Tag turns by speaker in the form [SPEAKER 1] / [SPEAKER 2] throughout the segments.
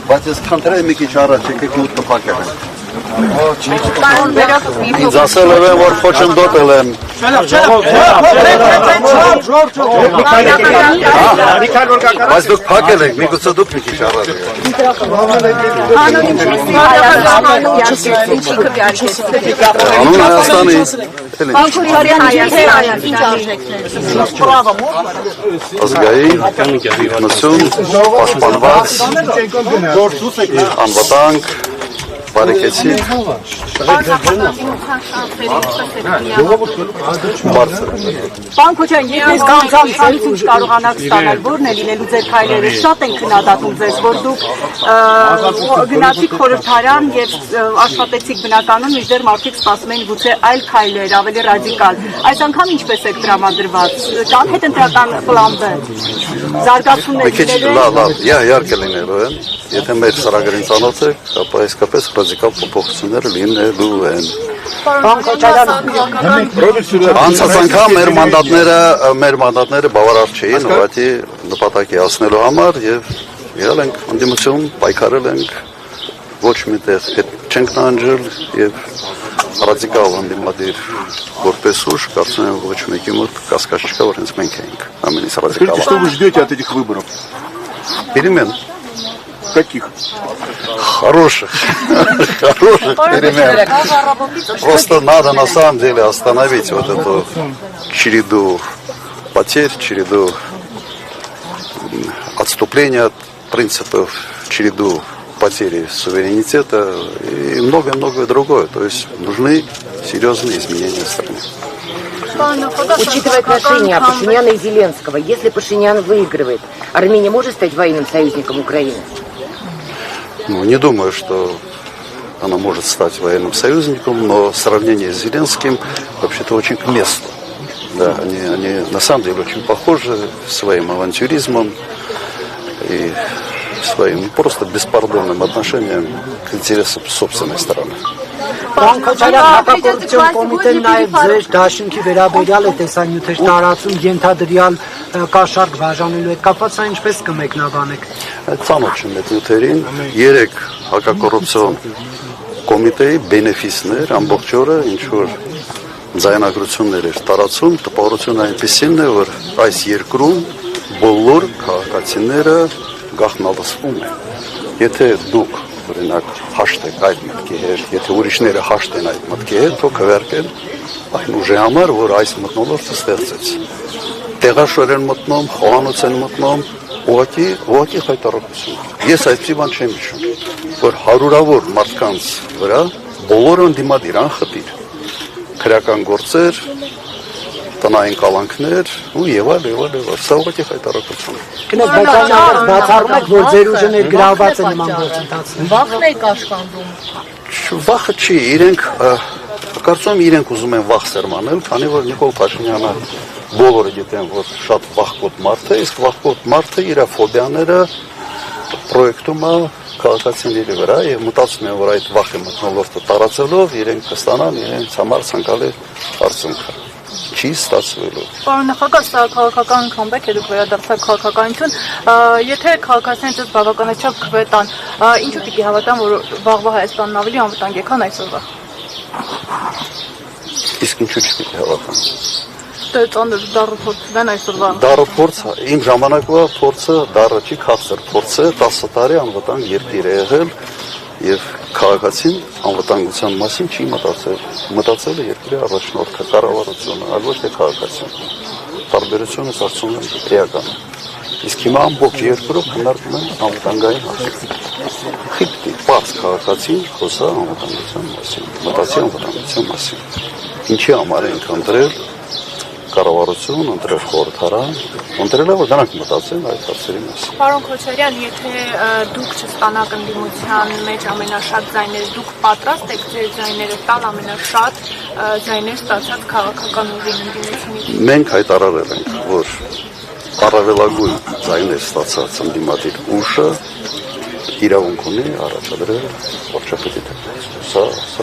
[SPEAKER 1] Բայց ես քանտրել մի քիչ առաջ եկեք մուտք կփակել եմ։ Ինձ ասել եմ, որ խոչընդոտել եմ։ Բայց դուք փակել եք, միգուցե դուք մի քիչ առաջ եկեք։ Անուն Հայաստանի ազգային ինքնություն, պաշտպանված, անվտանգ, բարեկեցիկ,
[SPEAKER 2] Պան Քոչարյան, ես կանցամ ցանից ինչ կարողանաք ստանալ, որն է լինելու ձեր քայլերը, շատ են քննադատում ձեզ, որ դուք գնացիք խորհրդարան եւ աշխատեցիք բնականում, մինչդեռ մարդիկ սպասում են գուցե այլ քայլեր, ավելի ռադիկալ։ Այս անգամ ինչպես եք տրամադրված, կան հետընտրական պլան B, զարգացումներ
[SPEAKER 1] լավ, իհարկե լինելու են, եթե մեր ծրագրին ծանոթ եք, ապա իսկապես ռադիկալ փոփոխությունները լինելու են։ Անցած անգամ մեր մանդատները բավարար չէին ուղղակի նպատակի հասնելու համար եւ եղել ենք ընդդիմություն, պայքարել ենք, ոչ միտեղ հետ չենք նահանջել եւ ռադիկալ ընդդիմադիր որպես ուժ, կարծում եմ ոչ մեկի մոտ կասկած չկա, որ հենց մենք էինք ամենից ռադիկալը։
[SPEAKER 3] Что вы ждете от этих выборов?
[SPEAKER 1] Перемен.
[SPEAKER 3] Каких?
[SPEAKER 1] Хороших перемен. Просто надо на самом деле остановить вот эту череду потерь, череду отступления от принципов, череду потери суверенитета и многое-многое другое. То есть нужны серьезные изменения в стране.
[SPEAKER 4] Учитывая отношения Пашиняна и Зеленского, если Пашинян выигрывает, Армения может стать военным союзником Украины?
[SPEAKER 1] Ну, не думаю, что она может стать военным союзником, но сравнение с Зеленским вообще-то очень к месту. Да, они на самом деле очень похожи своим авантюризмом и своим просто беспардонным отношением к интересам собственной стороны.
[SPEAKER 5] Պարոն Քոչարյան, հակակոռուպցիոն կոմիտեն նաև ձեր դաշինքի վերաբերյալ է տեսանյութեր տարածում, ենթադրյալ կաշառք բաժանելու հետ կապված, սա ինչպես կմեկնաբանեք։
[SPEAKER 1] Ծանոթ չեմ այդ նյութերին, 3 հակակոռուպցիոն կոմիտեի բենեֆիսներ ամբողջ օրը ինչ որ ձայնագրություններ էր տարածում, տպավորությունը այնպեսին է, որ այս երկրում բոլոր քաղաքացիները գաղտնալսվում են։ Եթե դուք օրինակ հաշտ եք այդ մտքի հետ, եթե ուրիշները հաշտ են այդ մտքի հետ, թող քվերքեն այն ուժի համար, որ այս մթնոլորտը ստեղծեց։ Տեղաշոր են մտնում, խոհանոց են մտնում, ուղղակի խայտարակություն։ Ես այդպիսի բան չեմ հիշում, որ հարյուրավոր մարդկանց վրա բոլորը ընդդիմադիր անխտիր, քրեական գործեր, տնային կալանքներ ու եւ այլ, սա ուղղակի խայտարակություն է։
[SPEAKER 5] Գնաց բացառում եք, որ ձեր ուժը ներգրավված է նման գործընթացում։
[SPEAKER 2] Վախն եք աշխատում։
[SPEAKER 1] Վախը չի, կարծում եմ իրենք ուզում են վախ սերմանել, քանի որ Նիկոլ Փաշինյանը բոլորը գիտեն, որ շատ վախկոտ մարդ է, իսկ վախկոտ մարդը իր ֆոբիաները պրոյեկտում է քաղաքացիների վրա եւ մտածում են, որ այդ վախի մթնոլորտը տարածելով իրենք կստանան իրենց համար ցանկալի արդյունքը։ Չի ստացվելու։
[SPEAKER 2] Պարոն նախագահ, սա քաղաքական քամբեք է, դուք վերադարձաք քաղաքականություն, եթե քաղաքացիները ձեզ բավականաչափ կվետան, ինչու պիտի հավատան, որ վաղվա Հայաստանն ավելի անվտանգ է, քան այսօրվա։
[SPEAKER 1] Իսկ ինչու չպիտի հավատան։
[SPEAKER 2] Դե ծանր դառը փորձն այսօրվա։
[SPEAKER 1] Դառը փորձ, իմ ժամանակվա փորձը դառը չի, քաղցր փորձ է, 10 տարի անվտանգ երկիր է եղել եւ քաղաքացին անվտանգության մասին չի մտածել է երկրի առաջնորդը, կառավարությունը, այլ ոչ թե քաղաքացին։ Տարբերությունը կարծում եմ էական է։ Իսկ հիմա ամբողջ երկրով քննարկում են անվտանգային հարցեր։ Խիպտի, պարզ քաղաքացին խոսա անվտանգության մասին, մտածի անվտանգության մասին։ Ինչի համար ենք ընտրել կառավարություն, ընտրել խորհրդարան, ընտրել որ դրանք մտածեն այդ հարցերի մասին։
[SPEAKER 2] Պարոն Քոչարյան, եթե դուք չստանաք ընդդիմության մեջ ամենաշատ ձայները, դուք պատրաստ եք ձեր ձայները տալ ամենաշատ ձայներ ստացած քաղաքական ուժին ընդդիմությունից։
[SPEAKER 1] Մենք հայտարարել ենք, որ առավելագույն ձայներ ստացած ընդդիմադիր ուժը իրավունք ունի առաջադրել վարչապետի դեմ։ Սա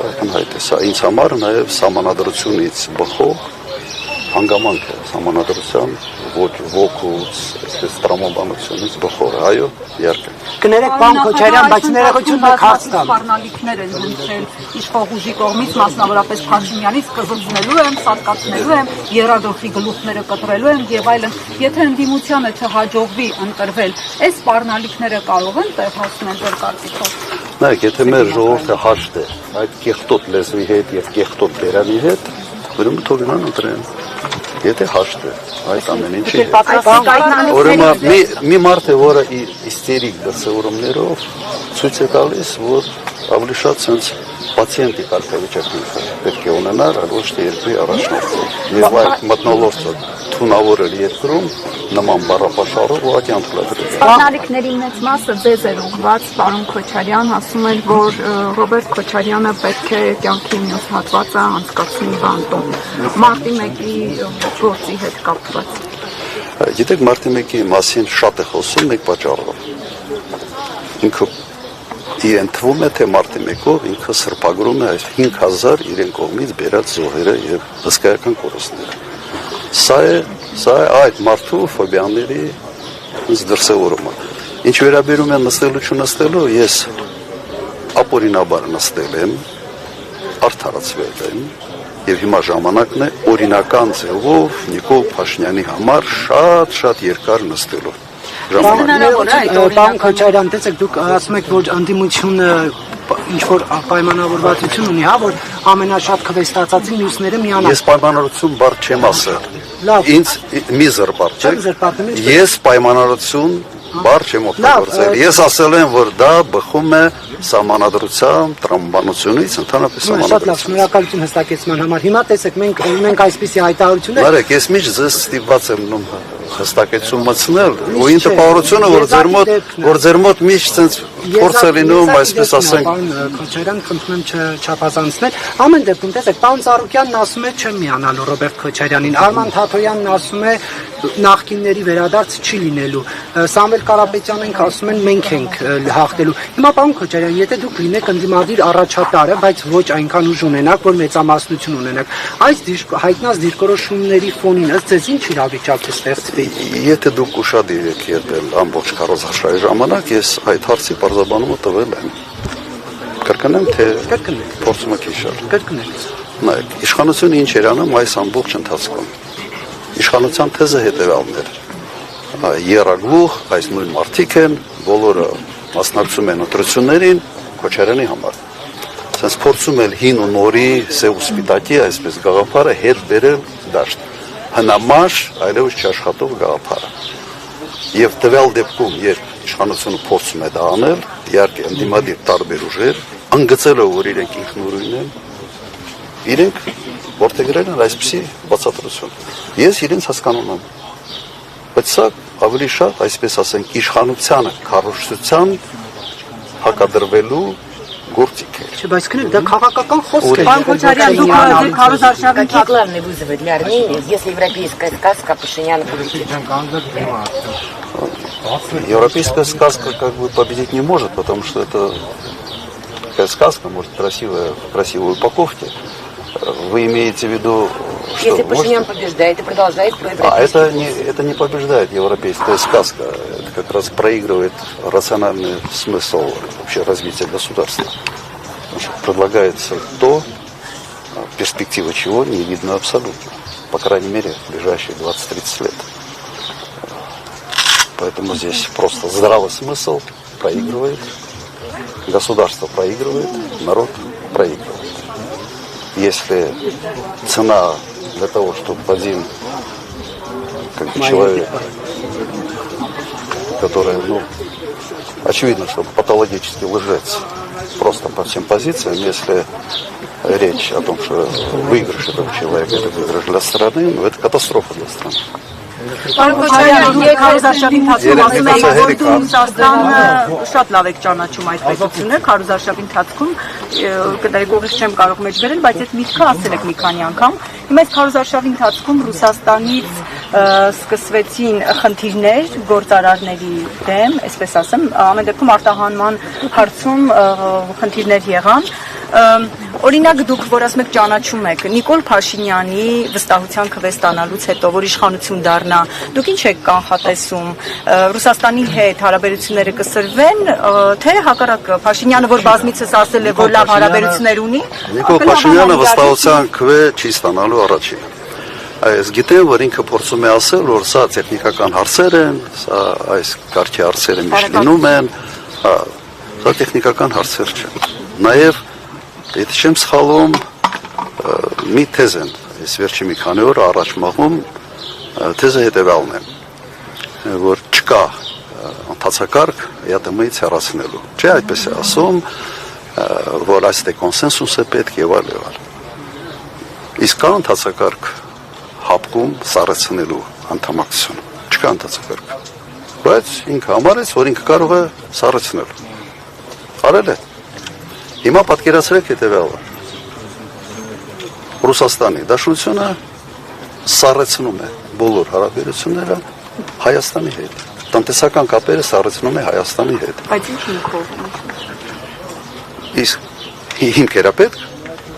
[SPEAKER 1] ակնհայտ է, սա ինձ համար նաև սահմանադրությունից բխող հանգամանք է համանadrության ոգուց, այսպես տրամաբանությունից բխոր, այո, իհարկե։
[SPEAKER 5] Կներեք պարոն Քոչարյան, բայց ներողություն եք հարց տալ։
[SPEAKER 2] Սպառնալիքներ են հնչել իշխող ուժի կողմից, մասնավորապես Փաշինյանից, կզզնելու եմ, սատկացնելու եմ, եռագլխի գլուխները կտրելու եմ եւ այլն։ Եթե ընդդիմությանը չհաջողվի ընտրվել, այս սպառնալիքները կարող են տեղ հասնել ձեր կարծիքով։
[SPEAKER 1] Նայեք, եթե մեր ժողովուրդը հաշտ է այդ կեղտոտ լեզվի հետ եւ կեղտոտ բերանի հետ, ուրեմն թող գնան ընտրեն։ Եթե հաշտ է այդ ամեն ինչի հետ։ Ուրեմն մի մարդ է, որը իստերիկ դրսևորումներով ցույց է տալիս, որ ավելի շատ sense պացիենտի կարգավիճակում պետք է ունենալ, ոչ թե երկրի առաջնորդը։ Եվ այդ մթնոլորտը թունավորել երկրում նման բառապաշարով ուղղակի անդրադարձել։
[SPEAKER 6] Սպառնալիքների մեծ մասը ձեզ էր ուղղված, պարոն Քոչարյան, ասում էր, որ Ռոբերտ Քոչարյանը պետք է կյանքի մյուս հատվածը անցկացնի բանտում։ Մարտի 1-ի գործի հետ կապված։
[SPEAKER 1] Գիտեք, մարտի 1-ի մասին շատ է խոսում մեկ պատճառով։ Ինքը իրեն թվում է, թե մարտի 1-ով ինքը սրբագրում է այս 5000 իրեն կողմից բերած զոհերը եւ հսկայական կորուստները։ Սա է այդ մարդու ֆոբիաների դրսևորումը։ Ինչ վերաբերում է նստելու չնստելու, ես ապօրինաբար նստել եմ, արդարացվել եմ, եւ հիմա ժամանակն է օրինական ձևով Նիկոլ Փաշինյանի համար շատ երկար նստելու։
[SPEAKER 5] Պարոն Քոչարյան, տեսեք, դուք ասում եք, որ ընդդիմությունը ինչ-որ պայմանավորվածություն ունի, հա, որ ամենաշատ քվեստացածի մյուսները միանան։
[SPEAKER 1] Ես պայմանավորություն բառ չեմ ասել։
[SPEAKER 5] Լավ։
[SPEAKER 1] Ինձ մի զրպարտեք։ Ես պայմանավորություն բառ չեմ օգտագործել։ Ես ասել եմ, որ դա բխում է սահմանադրությամբ, տրամաբանությունից, ընդհանրապես
[SPEAKER 5] Շատ լավ,
[SPEAKER 1] սահմանադրությամբ։
[SPEAKER 5] շնորհակալություն հստակեցման համար։ Հիմա տեսեք, մենք այսպիսի հայտարարություններ
[SPEAKER 1] Բարեք, ես միշտ ձեզ ստիպված եմ նում հստակեցում մտցնել, ու ինձ տպավորությունը, որ ձեր մոտ միշտ sense փորձ է լինում, այսպես ասենք։
[SPEAKER 5] Պարոն Քոչարյան, խնդրում եմ չափազանցնել։ Ամեն դեպքում, տեսեք, պարոն Ծառուկյանն ասում է չեմ միանալու Ռոբերտ Քոչարյանին, Արման Թաթոյանն ասում է նախկինների վերադարձ չի լինելու։ Սամվել Կարապետյանն ասում են մենք ենք հաղթելու։ Հիմա պարոն Քոչարյան, եթե դուք լինեք ընդդիմադիր առաջատարը, բայց ոչ այնքան ուժ ունենաք, որ մեծամասնություն ունենաք, այս հայտնած դիրքորոշումների ֆոնին ըստ ձեզ ինչ իրավիճակ կստեղծվի։
[SPEAKER 1] Եթե դուք ուշադիր եք եղել ամբողջ քարոզարշավի ժամանակ, ես այդ հարցի բարձրաբանումը տվել եմ։ Կրկնեմ, թե փորձում եք հիշել։
[SPEAKER 5] Կրկնեք։
[SPEAKER 1] Նայեք, իշխանությունը ինչ էր անում այս ամբողջ ընթացքում։ Իշխանության թեզը հետևյալն էր։ Եռագլուխ, այս նույն մարդիկ են, բոլորը մասնակցում են ընտրություններին Քոչարյանի համար։ Սենց փորձում են հին ու նորի սև ու սպիտակի այսպես գաղափարը հետ բերել դաշտ։ Հնամաշ այլևս չաշխատող գաղափարը։ Եվ տվյալ դեպքում, երբ իշխանությունը փորձում է դա անել, իհարկե ընդդիմադիր տարբեր ուժեր, անգծելով, որ իրենք ինքնուրույն են, իրենք որդեգրել են այսպիսի բացատրություն։ Ես իրենց հասկանում եմ։ Բայց սա ավելի շատ, այսպես ասենք, իշխանությանը, քարոզչության հակադրվելու գործիք է։
[SPEAKER 5] Չէ, բայց քնեք, դա քաղաքական խոսք է։
[SPEAKER 2] Պարոն Քոչարյան, դուք քարոզարշավի
[SPEAKER 4] Какие главные вызовы для Армении, если европейская сказка Пашиняна победит?
[SPEAKER 1] Европейская сказка как бы победить не может, потому что это такая сказка, может, красивой упаковке. Вы имеете в виду, что...
[SPEAKER 4] Если Пашинян побеждает и продолжает проигрывать...
[SPEAKER 1] Это не побеждает европейская сказка. Это как раз проигрывает рациональный смысл вообще развития государства. Потому что предлагается то, перспектива чего не видно абсолютно. По крайней мере, в ближайшие 20-30 лет. Поэтому здесь просто здравый смысл проигрывает, государство проигрывает, народ проигрывает. Если цена для того, чтобы один как бы, человек, который, очевидно, что патологически лжец, просто по всем позициям, если речь о том, что выигрыш этого человека, это выигрыш для страны, это катастрофа для страны.
[SPEAKER 2] Պարոն Քոչարյան, դուք քարոզարշավի ընթացքում ասում եք, որ դու Ռուսաստանը շատ լավ եք ճանաչում այդ պետությունը, քարոզարշավի ընթացքում կդարեք ուղիղ չեմ կարող մեջ բերել, բայց այդ միտքը ասել եք մի քանի անգամ։ Հիմա այս քարոզարշավի ընթացքում Ռուսաստանից սկսվեցին խնդիրներ գործարարների դեմ, այսպես ասեմ, ամեն դեպքում արտահանման հարցում խնդիրներ եղան։ Օրինակ դուք, որ ասում եք ճանաչում եք Նիկոլ Փաշինյանի վստահության քվե ստանալուց հետո, որ իշխանություն դառնա, դուք ինչ եք կանխատեսում, Ռուսաստանի հետ հարաբերությունները կսրվեն, թե հակառակը Փաշինյանը, որ բազմիցս ասել է, որ լավ հարաբերություններ ունի,
[SPEAKER 1] Նիկոլ Փաշինյանը վստահության քվե չի ստանալու առաջին։ Այս գիտեմ, որ ինքը փորձում է ասել, որ սա տեխնիկական հարցեր են, սա այս կարգի հարցերը միշտ լինում են, սա տեխնիկական հարցեր չեն։ Նաև եթե չեմ սխալվում, մի թեզ են, այս վերջի մի քանի օր առաջ մաղում, թեզը հետևյալն է, որ չկա ընթացակարգ ԵԱՏՄ-ից հեռացնելու։ Չէ, այդպես է ասում, որ այս կոնսենսուս է պետք եւ այլ եւ այլ։ Իսկ կա ընթացակարգ հապկում սառեցնելու անդամակցություն։ Չկա ընթացակարգ։ Բայց ինքը համարեց, որ ինքը կարող է սառեցնել։ Արել է։ Հիմա պատկերացրեք հետևյալը։ Ռուսաստանի Դաշնությունը սառեցնում է բոլոր հարաբերությունները Հայաստանի հետ։ Տնտեսական կապերը սառեցնում է Հայաստանի հետ։
[SPEAKER 2] Բայց ինչ հիմքով։
[SPEAKER 1] Իսկ հիմքերը պետք,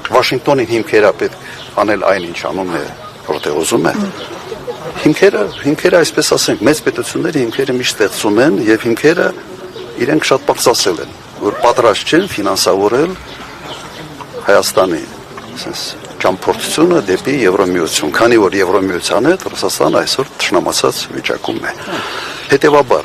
[SPEAKER 1] Վաշինգտոնին հիմքերը պետք անել այն ինչ անում է, որտեղ ուզում է։ Հիմքերը այսպես ասենք, մեծ պետությունների հիմքերը միշտ ստեղծում են եւ հիմքերը իրենք շատ բարձ ասել են, որ պատրաստ չեն ֆինանսավորել Հայաստանի ճամփորդությունը դեպի Եվրոմիություն, քանի որ Եվրոմիության հետ Ռուսաստանը այսօր ճշնամացած վիճակում է։ Հետևաբար,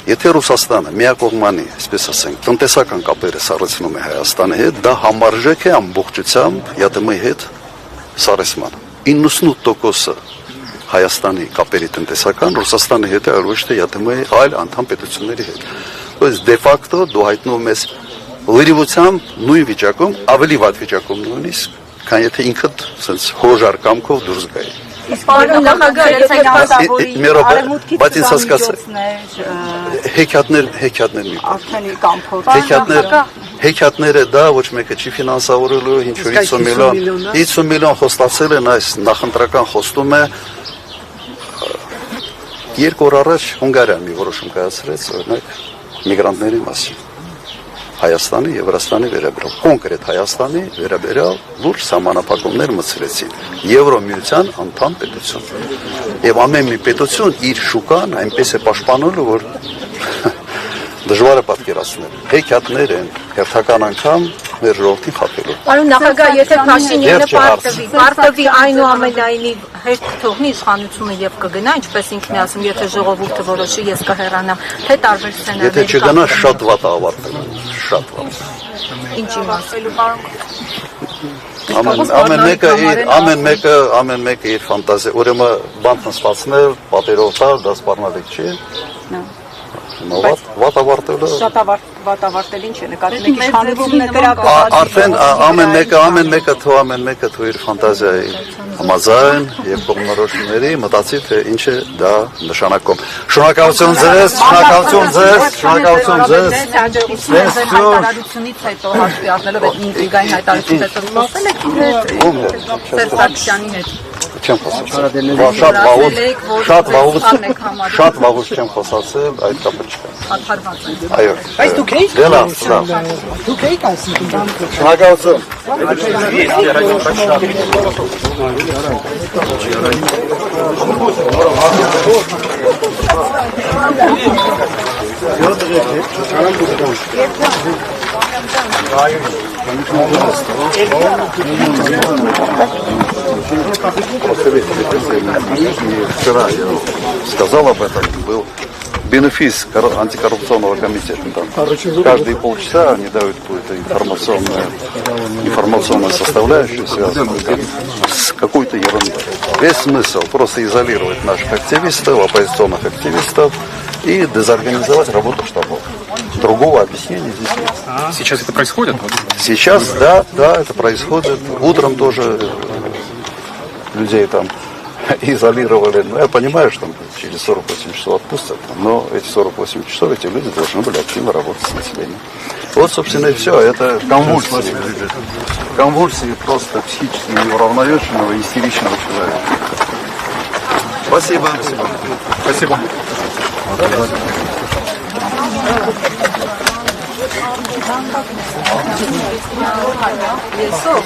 [SPEAKER 1] եթե Ռուսաստանը միակողմանի, այսպես ասենք, տնտեսական կապերը սառեցնում է Հայաստանի հետ, դա համարժեք է ամբողջությամբ ԵԱՏՄ-ի հետ սառեցման։ 98% Հայաստանի կապերի տնտեսական Ռուսաստանի հետ է, այլ ոչ թե ԵԱՏՄ-ի այլ անդամ պետությունների հետ։ Բայց դե ֆակտո դու հայտնվում ես լրիվությամբ նույն վիճակում, ավելի վատ վիճակում նույնիսկ, քան եթե ինքդ ասենց հոժար կամքով դուրս գայի։
[SPEAKER 2] Իսկ պարոն նախագահ,
[SPEAKER 1] բայց ինձ հասկացեք, հեքիաթներ մի բան։ Հեքիաթները դա ոչ մեկը չի ֆինանսավորելու, ինչ որ 50 միլիոն խոստացել են այս նախընտրական խոստումը։ 2 օր առաջ Հունգարիան մի որոշում կայացրեց, օրինակ միգրանտների մասին։ Հայաստանի եւ Վրաստանի վերաբերյալ, կոնկրետ Հայաստանի վերաբերյալ լուրջ սահմանափակումներ մտցրեցին Եվրոմիության անդամ պետություն։ Եվ ամեն մի պետություն իր շուկան այնպես է պաշտպանելու, որ դժվար է պատկերացնել։ Հեքիաթներ են, հերթական անգամ մեր ժողովրդին խաբելու։
[SPEAKER 6] Պարոն նախագահ, եթե Փաշինյանը պարտվի այնուամենայնիվ հետ թողնի իշխանությունը եւ կգնա, ինչպես ինքն է ասում, եթե ժողովուրդը որոշի, ես կհեռանամ, թե տարբեր սցենարներ։
[SPEAKER 1] Եթե չգնա, շատ վատ է ավարտել, շատ վատ։
[SPEAKER 6] Ինչ իմաստելու, պարոն։
[SPEAKER 1] Ամեն մեկը իր ֆանտազիա, ուրեմն բան ստացնել, պատերով տալ, դա սպառնալիք չի։ Վատ ավարտելը։
[SPEAKER 2] Շատ վատ ավարտել ինչ է նկատում եք իշխանությունը դրական։
[SPEAKER 1] Արդեն ամեն մեկը թող իր ֆանտազիայի համաձայն եւ կողմնորոշումների մտածի թե ինչ է դա նշանակում։ Շնորհակալություն ձեզ, շնորհակալություն ձեզ։
[SPEAKER 6] Հայտարարությունից հետո հաշվի առնելով այդ ինտրիգային հայտարարությունից հետո խոսել եք Սերժակյանի հետ։
[SPEAKER 1] Չեմ խոսացել։ Շատ վաղուց չեմ խոսացել, այդ կապը չկա։
[SPEAKER 6] Աթարված են։
[SPEAKER 1] Այո։
[SPEAKER 5] Բայց դուք եք դուք եք այսինքն
[SPEAKER 1] Շնորհակալություն։ Вчера я сказал об этом, был бенефис антикоррупционного комитета. Там каждые полчаса они дают какую-то информационную составляющую, связанную с какой-то ерундой. Весь смысл просто изолировать наших активистов, оппозиционных активистов и дезорганизовать работу штабов. Другого объяснения здесь нет.
[SPEAKER 7] Сейчас это происходит?
[SPEAKER 1] Сейчас, да, это происходит. Утром тоже людей там изолировали. Ну, я понимаю, что через 48 часов отпустят, но эти 48 часов эти люди должны были активно работать с населением. Вот, собственно, и все. Это конвульсии. Конвульсии просто психически неуравновешенного, истеричного человека. Спасибо.
[SPEAKER 7] Спасибо.
[SPEAKER 2] Եսով